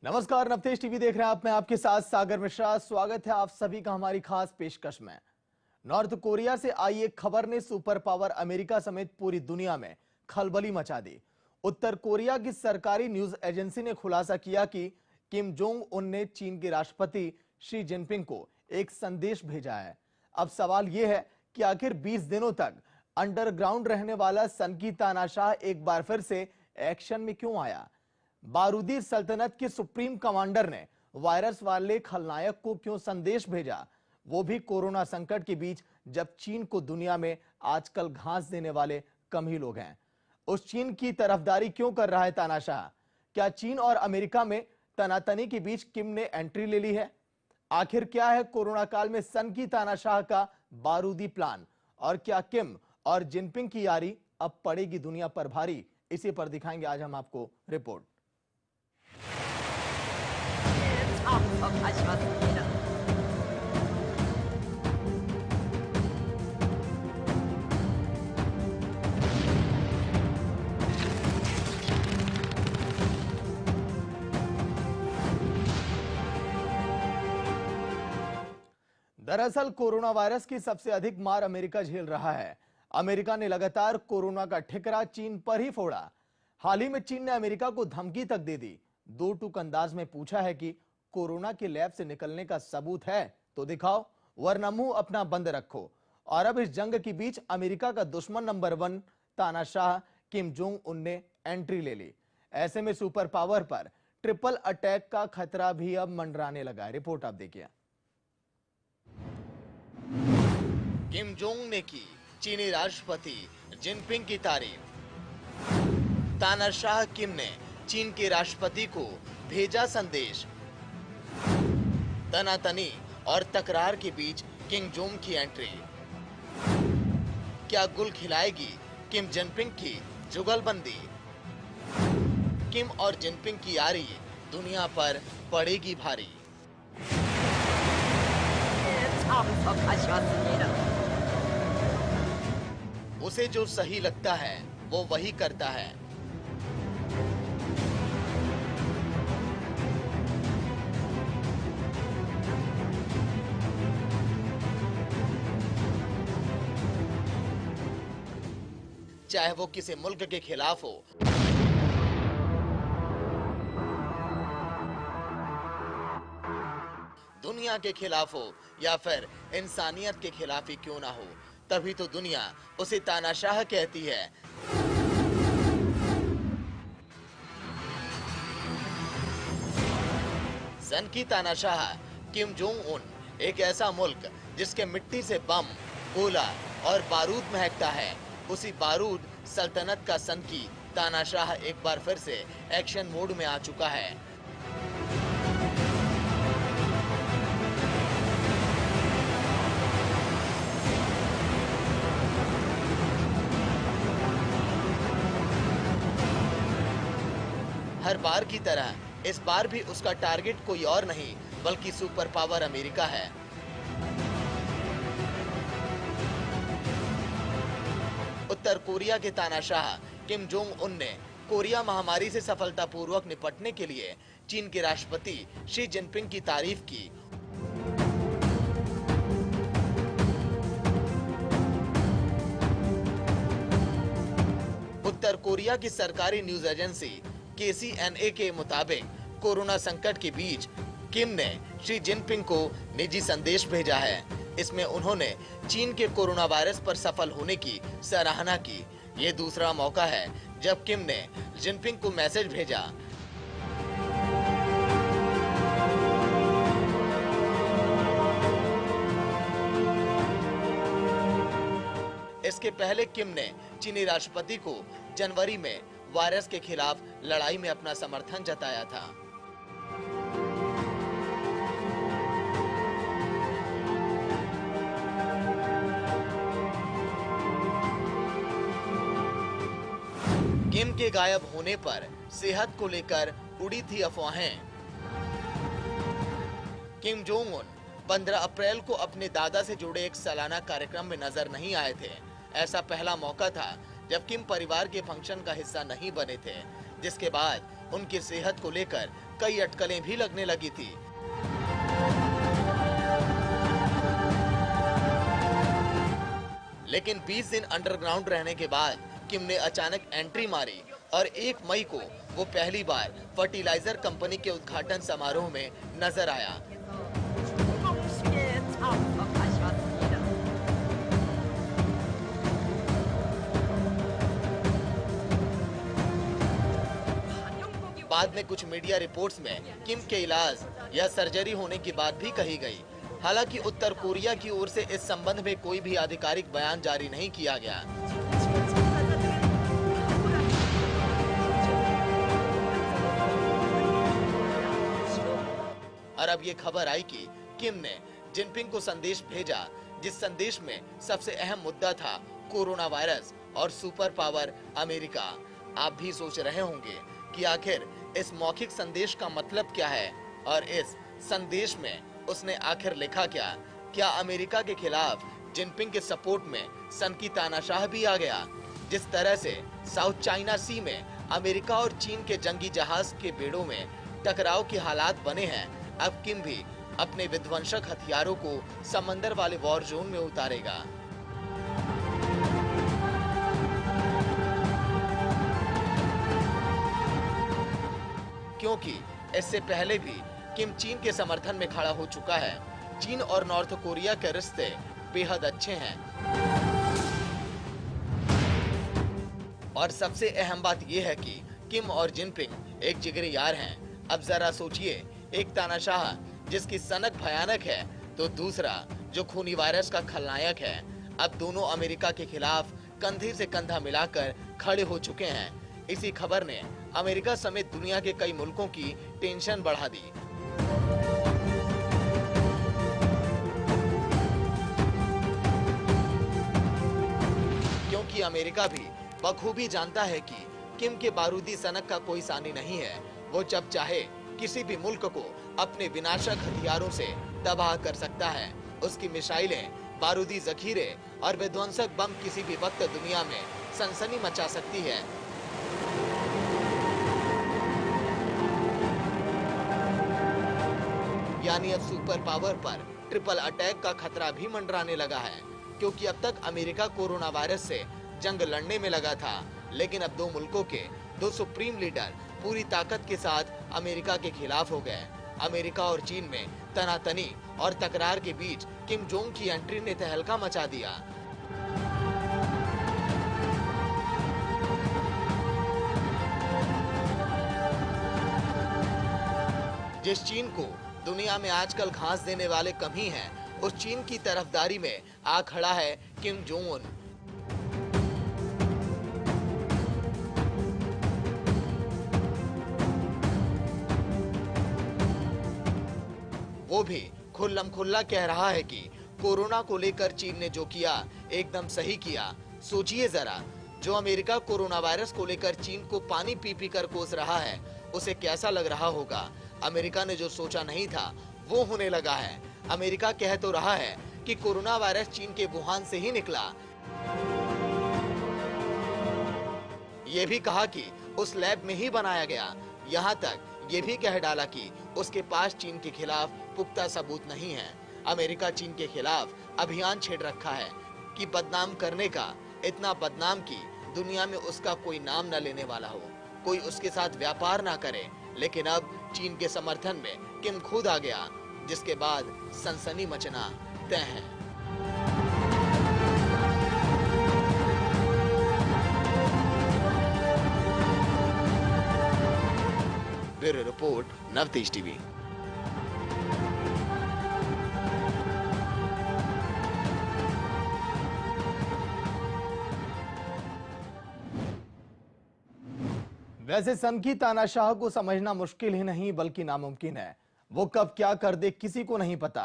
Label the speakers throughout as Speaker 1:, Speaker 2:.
Speaker 1: नमस्कार, नवतेज टीवी देख रहे हैं आप। मैं आपके साथ सागर मिश्रा। स्वागत है आप सभी का हमारी खास पेशकश में। नॉर्थ कोरिया से आई एक खबर ने सुपर पावर अमेरिका समेत पूरी दुनिया में खलबली मचा दी। उत्तर कोरिया की सरकारी न्यूज एजेंसी ने खुलासा किया कि किम जोंग उन ने चीन के राष्ट्रपति शी जिनपिंग को एक संदेश भेजा है। अब सवाल यह है कि आखिर 20 दिनों तक अंडरग्राउंड रहने वाला सन की तानाशाह एक बार फिर से एक्शन में क्यों आया? बारूदी सल्तनत के सुप्रीम कमांडर ने वायरस वाले खलनायक को क्यों संदेश भेजा, वो भी कोरोना संकट के बीच, जब चीन को दुनिया में आजकल घास देने वाले कम ही लोग हैं। उस चीन की तरफदारी क्यों कर रहा है तानाशाह? क्या चीन और अमेरिका में तनातनी के बीच किम ने एंट्री ले ली है? आखिर क्या है कोरोना काल में सन की तानाशाह का बारूदी प्लान? और क्या किम और जिनपिंग की यारी अब पड़ेगी दुनिया पर भारी? इसी पर दिखाएंगे आज हम आपको रिपोर्ट। दरअसल कोरोना वायरस की सबसे अधिक मार अमेरिका झेल रहा है। अमेरिका ने लगातार कोरोना का ठिकरा चीन पर ही फोड़ा। हाल ही में चीन ने अमेरिका को धमकी तक दे दी। दो टूक अंदाज में पूछा है कि कोरोना के लैब से निकलने का सबूत है तो दिखाओ, वरना मुंह अपना बंद रखो। और अब इस जंग के बीच अमेरिका का दुश्मन नंबर 1 तानाशाह किम जोंग उन ने एंट्री ले ली। ऐसे में सुपर पावर पर ट्रिपल अटैक का खतरा भी अब मंडराने लगा है। रिपोर्ट आप देखिए।
Speaker 2: किम जोंग ने की चीनी राष्ट्रपति जिनपिंग की तारीफ। तानाशाह किम ने चीन के राष्ट्रपति को भेजा संदेश। तनातनी और तकरार के बीच किम जोंग की एंट्री। क्या गुल खिलाएगी किम जिनपिंग की जुगलबंदी? किम और जिनपिंग की यारी दुनिया पर पड़ेगी भारी। उसे जो सही लगता है वो वही करता है। चाहे वो किसी मुल्क के खिलाफ हो, दुनिया के खिलाफ हो, या फिर इंसानियत के खिलाफ ही क्यों ना हो, तभी तो दुनिया उसे तानाशाह कहती है। सन की तानाशाह किम जोंग उन एक ऐसा मुल्क जिसके मिट्टी से बम, गोला और बारूद महकता है, उसी बारूद सल्तनत का सन की तानाशाह एक बार फिर से एक्शन मोड में आ चुका है। हर बार की तरह इस बार भी उसका टारगेट कोई और नहीं बल्कि सुपर पावर अमेरिका है। उत्तर कोरिया के तानाशाह किम जोंग उन ने कोरिया महामारी से सफलतापूर्वक निपटने के लिए चीन के राष्ट्रपति शी जिनपिंग की तारीफ की। उत्तर कोरिया की सरकारी न्यूज एजेंसी KCNA के मुताबिक कोरोना संकट के बीच किम ने शी जिनपिंग को निजी संदेश भेजा है। इसमें उन्होंने चीन के कोरोना वायरस पर सफल होने की सराहना की। ये दूसरा मौका है जब किम ने जिनपिंग को मैसेज भेजा। इसके पहले किम ने चीनी राष्ट्रपति को जनवरी में वायरस के खिलाफ लड़ाई में अपना समर्थन जताया था। किम के गायब होने पर सेहत को लेकर उड़ी थी अफवाहें। किम जोंग उन 15 अप्रैल को अपने दादा से जुड़े एक सालाना कार्यक्रम में नजर नहीं आए थे। ऐसा पहला मौका था जब किम परिवार के फंक्शन का हिस्सा नहीं बने थे, जिसके बाद उनकी सेहत को लेकर कई अटकलें भी लगने लगी थी। लेकिन 20 दिन अंडरग्राउंड रहने के बाद किम ने अचानक एंट्री मारी और 1 मई को वो पहली बार फर्टिलाइजर कंपनी के उद्घाटन समारोह में नजर आया। बाद में कुछ मीडिया रिपोर्ट्स में किम के इलाज या सर्जरी होने की बात भी कही गई। हालांकि उत्तर कोरिया की ओर से इस संबंध में कोई भी आधिकारिक बयान जारी नहीं किया गया। और अब ये खबर आई कि किम ने जिनपिंग को संदेश भेजा, जिस संदेश में सबसे अहम मुद्दा था कोरोना वायरस और सुपर पावर अमेरिका। आप भी सोच रहे होंगे कि आखिर इस मौखिक संदेश का मतलब क्या है और इस संदेश में उसने आखिर लिखा क्या? क्या अमेरिका के खिलाफ जिनपिंग के सपोर्ट में सन की तानाशाह भी आ गया? जिस तरह से साउथ चाइना सी में अमेरिका और चीन के जंगी जहाज के बेड़ों में टकराव के हालात बने हैं, अब किम भी अपने विध्वंसक हथियारों को समंदर वाले वॉर जोन में उतारेगा। क्योंकि इससे पहले भी किम चीन के समर्थन में खड़ा हो चुका है। चीन और नॉर्थ कोरिया के रिश्ते बेहद अच्छे हैं। और सबसे अहम बात यह है कि किम और जिनपिंग एक जिगरी यार हैं। अब जरा सोचिए, एक तानाशाह जिसकी सनक भयानक है, तो दूसरा जो खूनी वायरस का खलनायक है। अब दोनों अमेरिका के खिलाफ कंधे से कंधा मिलाकर खड़े हो चुके हैं। इसी खबर ने अमेरिका समेत दुनिया के कई मुल्कों की टेंशन बढ़ा दी। क्योंकि अमेरिका भी बखूबी जानता है कि किम के बारूदी सनक का कोई सानी नहीं है। वो जब चाहे किसी भी मुल्क को अपने विनाशक हथियारों से तबाह कर सकता है। उसकी मिसाइलें, बारूदी जखीरे और विध्वंसक बम किसी भी वक्त दुनिया में सनसनी मचा सकती है। यानी अब सुपर पावर पर ट्रिपल अटैक का खतरा भी मंडराने लगा है। क्योंकि अब तक अमेरिका कोरोना वायरस से जंग लड़ने में लगा था, लेकिन अब दो मुल्कों के दो सुप्रीम लीडर पूरी ताकत के साथ अमेरिका के खिलाफ हो गए। अमेरिका और चीन में तनातनी और तकरार के बीच किम जोंग की एंट्री ने तहलका मचा दिया। जिस चीन को दुनिया में आजकल घास देने वाले कम ही हैं, उस चीन की तरफदारी में आ खड़ा है किम जोंग उन। वो भी खुल्लम खुल्ला कह रहा है कि कोरोना को लेकर चीन ने जो किया एकदम सही किया। सोचिए जरा, जो अमेरिका कोरोना वायरस को लेकर चीन को पानी पी पी कर कोस रहा है, उसे कैसा लग रहा होगा। अमेरिका ने जो सोचा नहीं था वो होने लगा है। अमेरिका कह तो रहा है कि कोरोना वायरस चीन के वुहान से ही निकला। ये भी कहा कि उस लैब में ही बनाया गया। यहाँ तक ये भी कह डाला कि उसके पास चीन के खिलाफ पुख्ता सबूत नहीं है। अमेरिका चीन के खिलाफ अभियान छेड़ रखा है कि बदनाम करने का, इतना बदनाम कि दुनिया में उसका कोई नाम न लेने वाला हो, कोई उसके साथ व्यापार ना करे। लेकिन अब चीन के समर्थन में किम खुद आ गया, जिसके बाद सनसनी मचना तय है। Bureau report, Navtej TV.
Speaker 1: वैसे सन की तानाशाह को समझना मुश्किल ही नहीं बल्कि नामुमकिन है। वो कब क्या कर दे किसी को नहीं पता।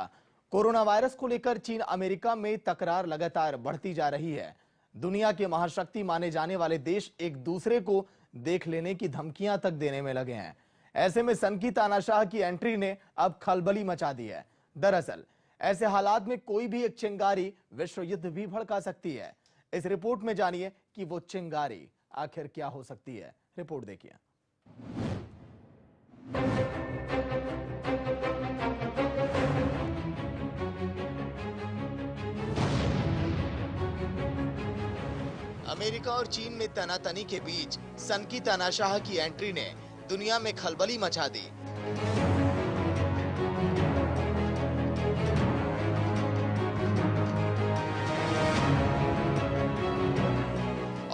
Speaker 1: कोरोना वायरस को लेकर चीन अमेरिका में तकरार लगातार बढ़ती जा रही है। दुनिया के महाशक्ति माने जाने वाले देश एक दूसरे को देख लेने की धमकियां तक देने में लगे हैं। ऐसे में सन की तानाशाह की एंट्री ने अब खलबली मचा दी है। दरअसल ऐसे हालात में कोई भी एक चिंगारी विश्व युद्ध भी भड़का सकती है। इस रिपोर्ट में जानिए कि वो चिंगारी आखिर क्या हो सकती है। रिपोर्ट देखिए।
Speaker 2: अमेरिका और चीन में तनातनी के बीच सनकी तानाशाह की एंट्री ने दुनिया में खलबली मचा दी।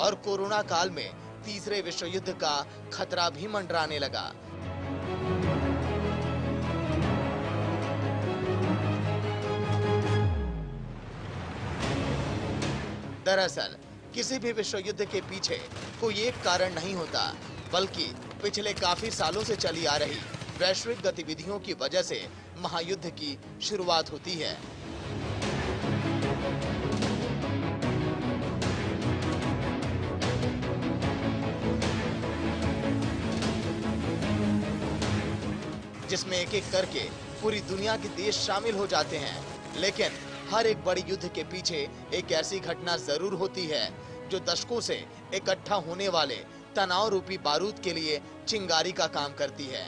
Speaker 2: और कोरोना काल में तीसरे विश्व युद्ध का खतरा भी मंडराने लगा। दरअसल किसी भी विश्व युद्ध के पीछे कोई एक कारण नहीं होता, बल्कि पिछले काफी सालों से चली आ रही वैश्विक गतिविधियों की वजह से महायुद्ध की शुरुआत होती है। जिसमें एक एक करके पूरी दुनिया के देश शामिल हो जाते हैं, लेकिन हर एक बड़ी युद्ध के पीछे एक ऐसी घटना जरूर होती है जो दशकों से इकट्ठा होने वाले तनाव रूपी बारूद के लिए चिंगारी का काम करती है।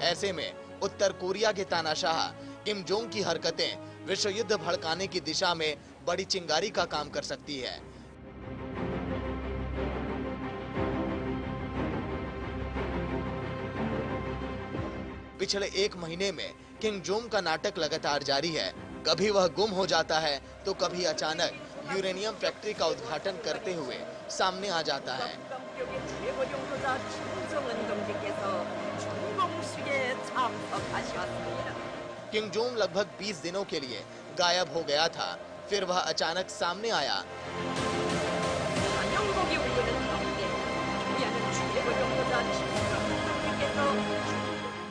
Speaker 2: ऐसे में उत्तर कोरिया के तानाशाह किम जोंग की हरकतें विश्व युद्ध भड़काने की दिशा में बड़ी चिंगारी का काम कर सकती है। पिछले एक महीने में किम जोंग का नाटक लगातार जारी है। कभी वह गुम हो जाता है तो कभी अचानक यूरेनियम फैक्ट्री का उद्घाटन करते हुए सामने आ जाता है। किम जोंग लगभग 20 दिनों के लिए गायब हो गया था, फिर वह अचानक सामने आया।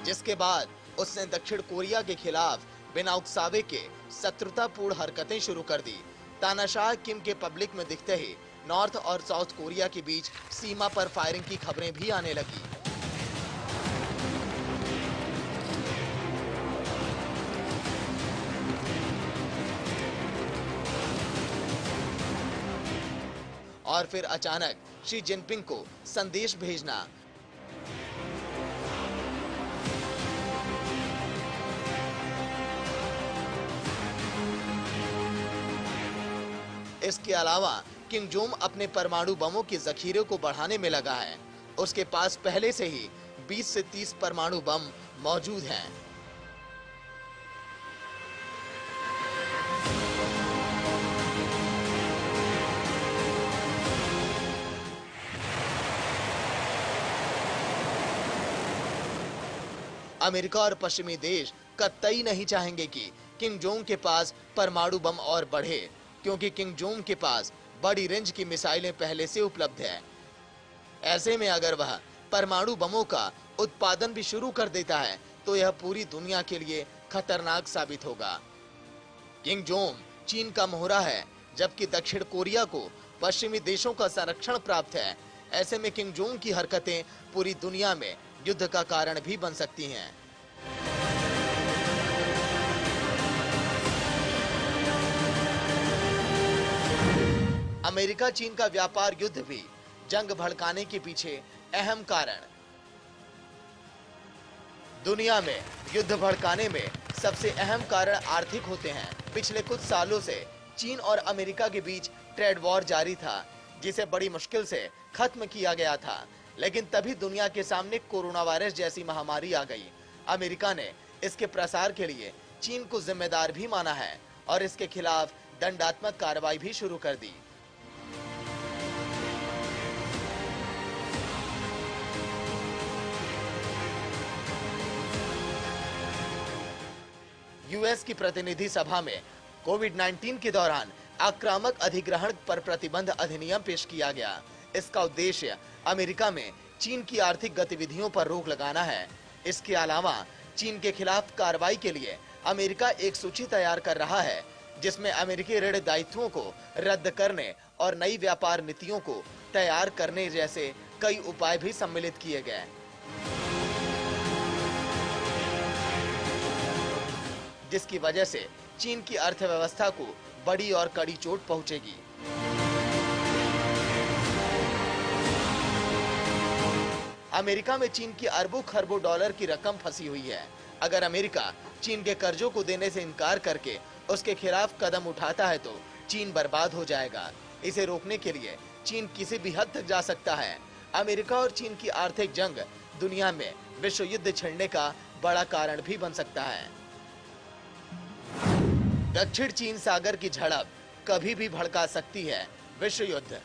Speaker 2: जिसके बाद उसने दक्षिण कोरिया के खिलाफ बिना उकसावे के शत्रुतापूर्ण हरकतें शुरू कर दी। तानाशाह किम के पब्लिक में दिखते ही नॉर्थ और साउथ कोरिया के बीच सीमा पर फायरिंग की खबरें भी आने लगी। और फिर अचानक शी जिनपिंग को संदेश भेजना। इसके अलावा किम जोंग अपने परमाणु बमों के जखीरे को बढ़ाने में लगा है। उसके पास पहले से ही 20 से 30 परमाणु बम मौजूद हैं। अमेरिका और पश्चिमी देश कतई नहीं चाहेंगे कि किम जोंग के पास परमाणु बम और बढ़े, क्योंकि किम जोंग के पास बड़ी रेंज की मिसाइलें पहले से उपलब्ध है। ऐसे में अगर वह परमाणु बमों का उत्पादन भी शुरू कर देता है तो यह पूरी दुनिया के लिए खतरनाक साबित होगा। किम जोंग चीन का मोहरा है, जबकि दक्षिण कोरिया को पश्चिमी देशों का संरक्षण प्राप्त है। ऐसे में किम जोंग की हरकतें पूरी दुनिया में युद्ध का कारण भी बन सकती हैं। अमेरिका चीन का व्यापार युद्ध भी जंग भड़काने के पीछे अहम कारण। दुनिया में युद्ध भड़काने में सबसे अहम कारण आर्थिक होते हैं। पिछले कुछ सालों से चीन और अमेरिका के बीच ट्रेड वॉर जारी था, जिसे बड़ी मुश्किल से खत्म किया गया था, लेकिन तभी दुनिया के सामने कोरोना वायरस जैसी महामारी आ गई। अमेरिका ने इसके प्रसार के लिए चीन को जिम्मेदार भी माना है और इसके खिलाफ दंडात्मक कार्रवाई भी शुरू कर दी। यूएस की प्रतिनिधि सभा में कोविड-19 के दौरान आक्रामक अधिग्रहण पर प्रतिबंध अधिनियम पेश किया गया। इसका उद्देश्य अमेरिका में चीन की आर्थिक गतिविधियों पर रोक लगाना है। इसके अलावा चीन के खिलाफ कार्रवाई के लिए अमेरिका एक सूची तैयार कर रहा है, जिसमें अमेरिकी ऋण दायित्वों को रद्द करने और नई व्यापार नीतियों को तैयार करने जैसे कई उपाय भी सम्मिलित किए गए, जिसकी वजह से चीन की अर्थव्यवस्था को बड़ी और कड़ी चोट पहुंचेगी। अमेरिका में चीन की अरबों खरबों डॉलर की रकम फंसी हुई है। अगर अमेरिका चीन के कर्जों को देने से इनकार करके उसके खिलाफ कदम उठाता है तो चीन बर्बाद हो जाएगा। इसे रोकने के लिए चीन किसी भी हद तक जा सकता है। अमेरिका और चीन की आर्थिक जंग दुनिया में विश्व युद्ध छिड़ने का बड़ा कारण भी बन सकता है। दक्षिण चीन सागर की झड़प कभी भी भड़का सकती है विश्व युद्ध।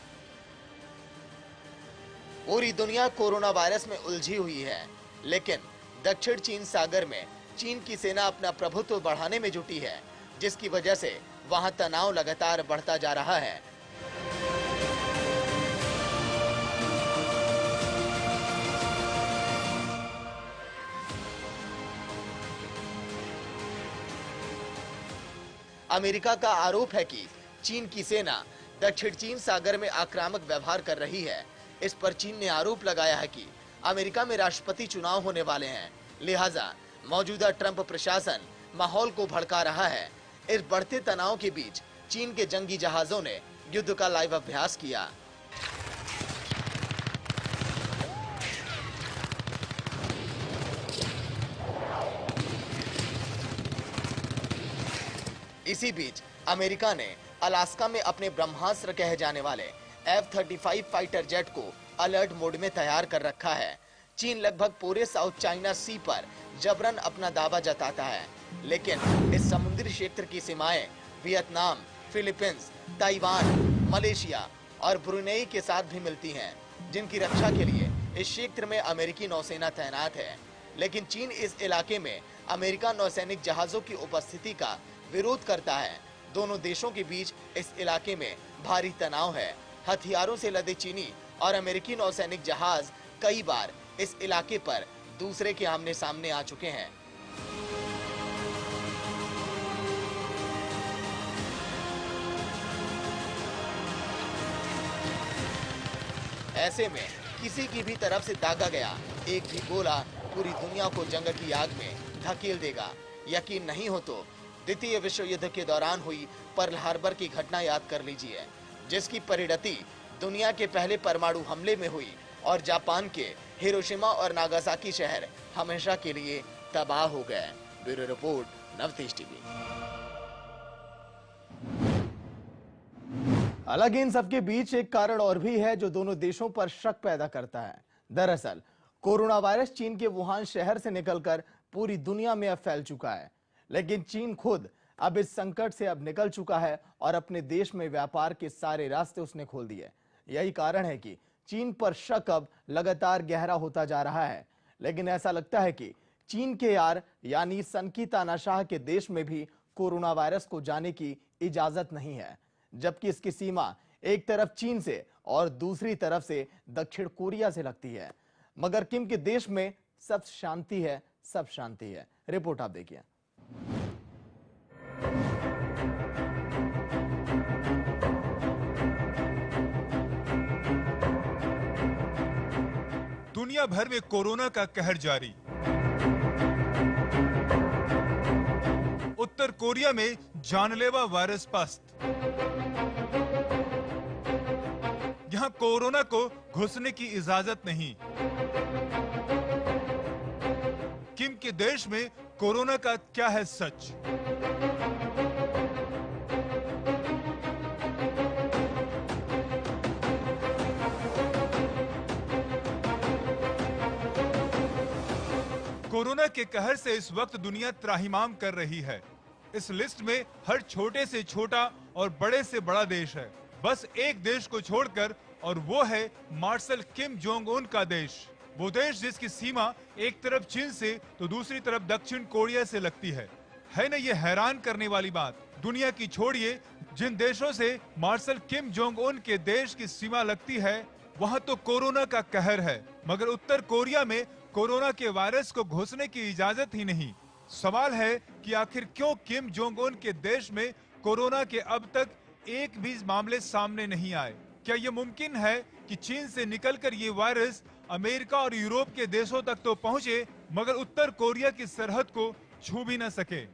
Speaker 2: पूरी दुनिया कोरोना वायरस में उलझी हुई है, लेकिन दक्षिण चीन सागर में चीन की सेना अपना प्रभुत्व बढ़ाने में जुटी है, जिसकी वजह से वहां तनाव लगातार बढ़ता जा रहा है। अमेरिका का आरोप है कि चीन की सेना दक्षिण चीन सागर में आक्रामक व्यवहार कर रही है। इस पर चीन ने आरोप लगाया है कि अमेरिका में राष्ट्रपति चुनाव होने वाले हैं, लिहाजा मौजूदा ट्रंप प्रशासन माहौल को भड़का रहा है। इस बढ़ते तनाव के बीच चीन के जंगी जहाजों ने युद्ध का लाइव अभ्यास किया। इसी बीच अमेरिका ने अलास्का में अपने ब्रह्मास्त्र कहे जाने वाले F-35 फाइटर जेट को अलर्ट मोड में तैयार कर रखा है। चीन लगभग पूरे साउथ चाइना सी पर जबरन अपना दावा जताता है, लेकिन इस समुद्री क्षेत्र की सीमाएं वियतनाम, फिलीपींस, ताइवान, मलेशिया और ब्रुनेई के साथ भी मिलती हैं, जिनकी रक्षा के लिए इस क्षेत्र में अमेरिकी नौसेना तैनात है। लेकिन चीन इस इलाके में अमेरिका नौसैनिक जहाजों की उपस्थिति का विरोध करता है। दोनों देशों के बीच इस इलाके में भारी तनाव है। हथियारों से लदे चीनी और अमेरिकी नौसैनिक जहाज कई बार इस इलाके पर दूसरे के आमने सामने आ चुके हैं। ऐसे में किसी की भी तरफ से दागा गया एक भी गोला पूरी दुनिया को जंग की आग में धकेल देगा। यकीन नहीं हो तो द्वितीय विश्व युद्ध के दौरान हुई पर्ल हार्बर की घटना याद कर लीजिए, जिसकी परिणति दुनिया के पहले परमाणु हमले में हुई और जापान के हिरोशिमा और नागासाकी शहर हमेशा के लिए तबाह हो गए। Bureau report, Navtej TV.
Speaker 1: हालांकि इन सबके बीच एक कारण और भी है जो दोनों देशों पर शक पैदा करता है। दरअसल कोरोना वायरस चीन के वुहान शहर से निकलकर पूरी दुनिया में अब फैल चुका है, लेकिन चीन खुद अब इस संकट से अब निकल चुका है और अपने देश में व्यापार के सारे रास्ते उसने खोल दिए। यही कारण है कि चीन पर शक अब लगातार गहरा होता जा रहा है। लेकिन ऐसा लगता है कि चीन के यार यानी सनकी तानाशाह के देश में भी कोरोना वायरस को जाने की इजाजत नहीं है, जबकि इसकी सीमा एक तरफ चीन से और दूसरी तरफ से दक्षिण कोरिया से लगती है। मगर किम के देश में सब शांति है, सब शांति है। रिपोर्ट आप देखिए।
Speaker 3: दुनिया भर में कोरोना का कहर जारी। उत्तर कोरिया में जानलेवा वायरस पस्त। यहां कोरोना को घुसने की इजाजत नहीं। किम के देश में कोरोना का क्या है सच? कोरोना के कहर से इस वक्त दुनिया त्राहिमाम कर रही है। इस लिस्ट में हर छोटे से छोटा और बड़े से बड़ा देश है, बस एक देश को छोड़कर, और वो है मार्शल किम जोंग उन का देश। वो देश जिसकी सीमा एक तरफ चीन से तो दूसरी तरफ दक्षिण कोरिया से लगती है ना ये हैरान करने वाली बात? दुनिया की छोड़िए, जिन देशों से मार्शल किम जोंग उन के देश की सीमा लगती है वहां तो कोरोना का कहर है, मगर उत्तर कोरिया में कोरोना के वायरस को घुसने की इजाजत ही नहीं। सवाल है कि आखिर क्यों किम जोंग उन के देश में कोरोना के अब तक एक भी मामले सामने नहीं आए? क्या यह मुमकिन है कि चीन से निकलकर ये वायरस अमेरिका और यूरोप के देशों तक तो पहुंचे, मगर उत्तर कोरिया की सरहद को छू भी न सके?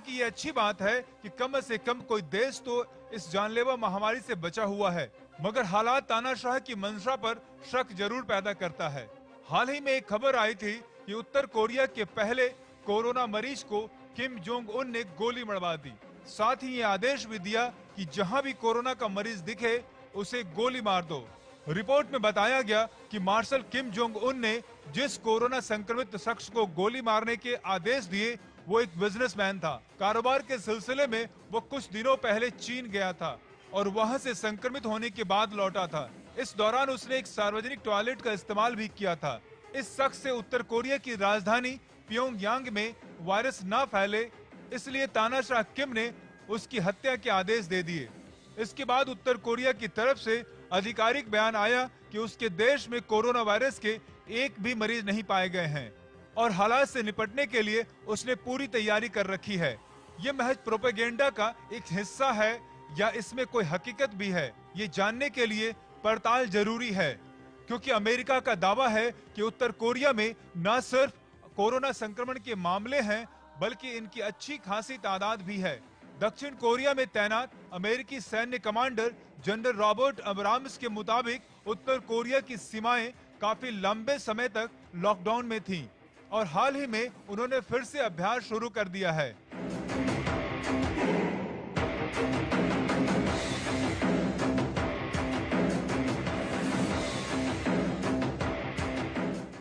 Speaker 3: हालांकि ये अच्छी बात है कि कम से कम कोई देश तो इस जानलेवा महामारी से बचा हुआ है, मगर हालात तानाशाह की मंशा पर शक जरूर पैदा करता है। हाल ही में एक खबर आई थी कि उत्तर कोरिया के पहले कोरोना मरीज को किम जोंग उन ने गोली मरवा दी। साथ ही ये आदेश भी दिया कि जहां भी कोरोना का मरीज दिखे उसे गोली मार दो। रिपोर्ट में बताया गया कि मार्शल किम जोंग उन ने जिस कोरोना संक्रमित शख्स को गोली मारने के आदेश दिए वो एक बिजनेसमैन था। कारोबार के सिलसिले में वो कुछ दिनों पहले चीन गया था और वहां से संक्रमित होने के बाद लौटा था। इस दौरान उसने एक सार्वजनिक टॉयलेट का इस्तेमाल भी किया था। इस शख्स से उत्तर कोरिया की राजधानी प्योंगयांग में वायरस न फैले, इसलिए तानाशाह किम ने उसकी हत्या के आदेश दे दिए। इसके बाद उत्तर कोरिया की तरफ से आधिकारिक बयान आया कि उसके देश में कोरोना वायरस के एक भी मरीज नहीं पाए गए हैं और हालात से निपटने के लिए उसने पूरी तैयारी कर रखी है। ये महज प्रोपेगेंडा का एक हिस्सा है या इसमें कोई हकीकत भी है, ये जानने के लिए पड़ताल जरूरी है, क्योंकि अमेरिका का दावा है कि उत्तर कोरिया में न सिर्फ कोरोना संक्रमण के मामले हैं बल्कि इनकी अच्छी खासी तादाद भी है। दक्षिण कोरिया में तैनात अमेरिकी सैन्य कमांडर जनरल रॉबर्ट अब्राम्स के मुताबिक उत्तर कोरिया की सीमाएं काफी लंबे समय तक लॉकडाउन में थीं और हाल ही में उन्होंने फिर से अभ्यास शुरू कर दिया है।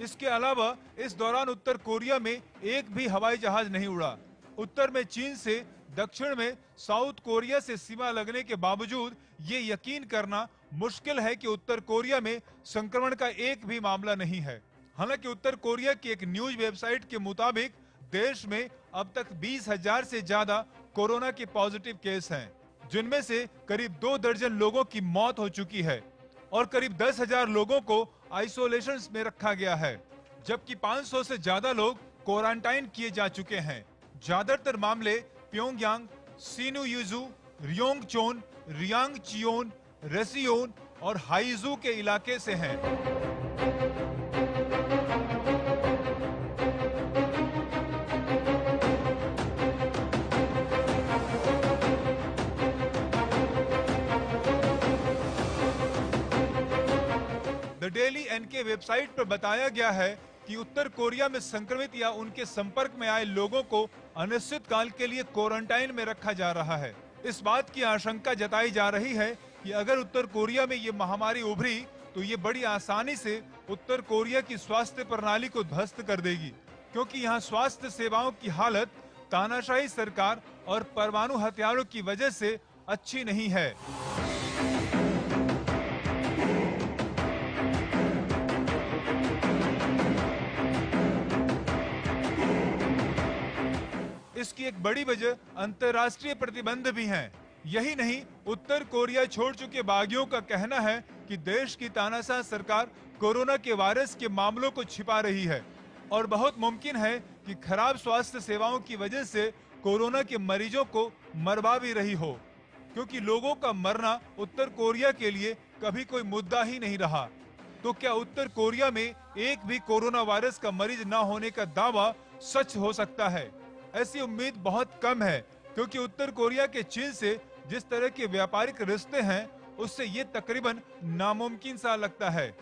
Speaker 3: इसके अलावा इस दौरान उत्तर कोरिया में एक भी हवाई जहाज नहीं उड़ा। उत्तर में चीन से, दक्षिण में साउथ कोरिया से सीमा लगने के बावजूद ये यकीन करना मुश्किल है कि उत्तर कोरिया में संक्रमण का एक भी मामला नहीं है। हालांकि उत्तर कोरिया की एक न्यूज वेबसाइट के मुताबिक देश में अब तक 20,000 से ज्यादा कोरोना के पॉजिटिव केस हैं, जिनमें से करीब 2 दर्जन लोगों की मौत हो चुकी है और करीब 10,000 लोगों को आइसोलेशन में रखा गया है, जबकि 500 से ज्यादा लोग क्वारंटाइन किए जा चुके हैं। ज्यादातर मामले प्योंगयांग, सिनुयुजू, रियोंगचोन, रियांगचियोन, रेसियोन और हाइजू के इलाके से हैं। द डेली एनके वेबसाइट पर बताया गया है कि उत्तर कोरिया में संक्रमित या उनके संपर्क में आए लोगों को अनिश्चित काल के लिए क्वारंटाइन में रखा जा रहा है। इस बात की आशंका जताई जा रही है कि अगर उत्तर कोरिया में ये महामारी उभरी तो ये बड़ी आसानी से उत्तर कोरिया की स्वास्थ्य प्रणाली को ध्वस्त कर देगी, क्योंकि यहाँ स्वास्थ्य सेवाओं की हालत तानाशाही सरकार और परमाणु हथियारों की वजह से अच्छी नहीं है। इसकी एक बड़ी वजह अंतर्राष्ट्रीय प्रतिबंध भी हैं। यही नहीं, उत्तर कोरिया छोड़ चुके बागियों का कहना है कि देश की तानाशाह सरकार कोरोना के वायरस के मामलों को छिपा रही है और बहुत मुमकिन है कि खराब स्वास्थ्य सेवाओं की वजह से कोरोना के मरीजों को मरवा भी रही हो, क्योंकि लोगों का मरना उत्तर कोरिया के लिए कभी कोई मुद्दा ही नहीं रहा। तो क्या उत्तर कोरिया में एक भी कोरोना वायरस का मरीज न होने का दावा सच हो सकता है? ऐसी उम्मीद बहुत कम है, क्योंकि उत्तर कोरिया के चीन से जिस तरह के व्यापारिक रिश्ते हैं उससे ये तकरीबन नामुमकिन सा लगता है।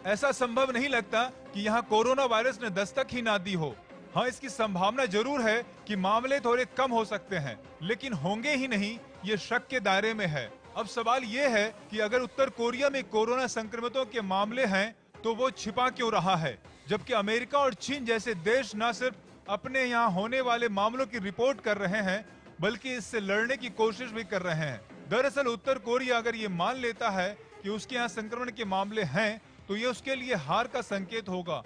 Speaker 3: ऐसा संभव नहीं लगता कि यहाँ कोरोना वायरस ने दस्तक ही ना दी हो। हाँ, इसकी संभावना जरूर है कि मामले थोड़े कम हो सकते हैं, लेकिन होंगे ही नहीं, ये शक के दायरे में है। अब सवाल ये है कि अगर उत्तर कोरिया में कोरोना संक्रमितों के मामले हैं तो वो छिपा क्यों रहा है, जबकि अमेरिका और चीन जैसे देश न सिर्फ अपने यहाँ होने वाले मामलों की रिपोर्ट कर रहे हैं बल्कि इससे लड़ने की कोशिश भी कर रहे हैं। दरअसल उत्तर कोरिया अगर ये मान लेता है कि उसके यहाँ संक्रमण के मामले हैं तो ये उसके लिए हार का संकेत होगा,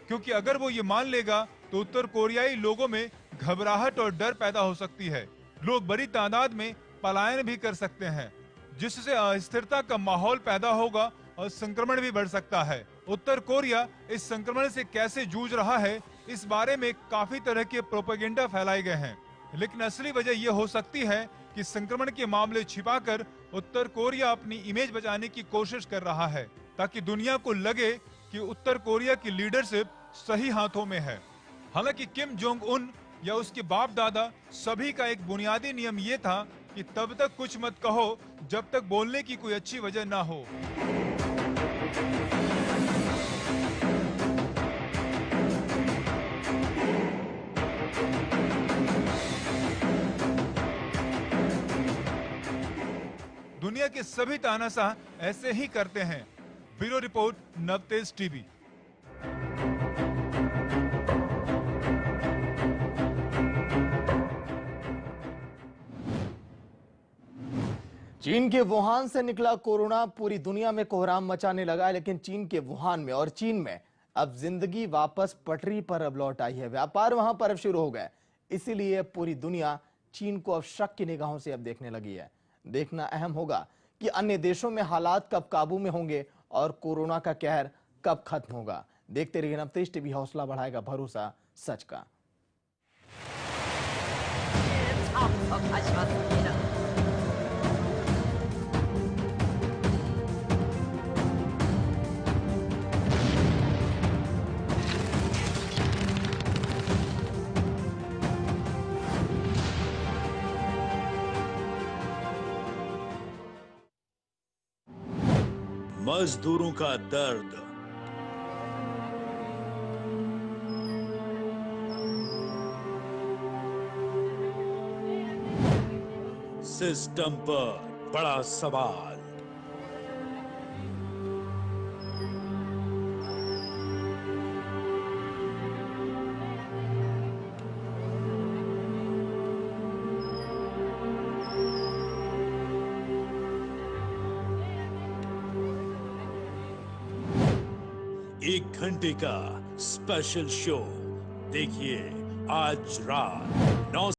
Speaker 3: क्योंकि अगर वो ये मान लेगा तो उत्तर कोरियाई लोगों में घबराहट और डर पैदा हो सकती है। लोग बड़ी तादाद में पलायन भी कर सकते हैं, जिससे अस्थिरता का माहौल पैदा होगा और संक्रमण भी बढ़ सकता है। उत्तर कोरिया इस संक्रमण से कैसे जूझ रहा है, इस बारे में काफी तरह के प्रोपेगेंडा फैलाए गए हैं, लेकिन असली वजह यह हो सकती है कि संक्रमण के मामले छिपाकर उत्तर कोरिया अपनी इमेज बचाने की कोशिश कर रहा है, ताकि दुनिया को लगे कि उत्तर कोरिया की लीडरशिप सही हाथों में है। हालांकि किम जोंग उन या उसके बाप दादा, सभी का एक बुनियादी नियम ये था कि तब तक कुछ मत कहो जब तक बोलने की कोई अच्छी वजह ना हो। दुनिया के सभी तानाशाह ऐसे ही करते हैं। Bureau report, Navtej TV.
Speaker 1: चीन के वुहान से निकला कोरोना पूरी दुनिया में कोहराम मचाने लगा है, लेकिन चीन के वुहान में और चीन में अब जिंदगी वापस पटरी पर अब लौट आई है। व्यापार वहां पर अब शुरू हो गए, इसीलिए पूरी दुनिया चीन को अब शक की निगाहों से अब देखने लगी है। देखना अहम होगा कि अन्य देशों में हालात कब काबू में होंगे और कोरोना का कहर कब खत्म होगा। देखते रहिए नवतेज टीवी, हौसला बढ़ाएगा भरोसा सच का।
Speaker 4: मजदूरों का दर्द, सिस्टम पर बड़ा सवाल। एक घंटे का स्पेशल शो देखिए आज रात 9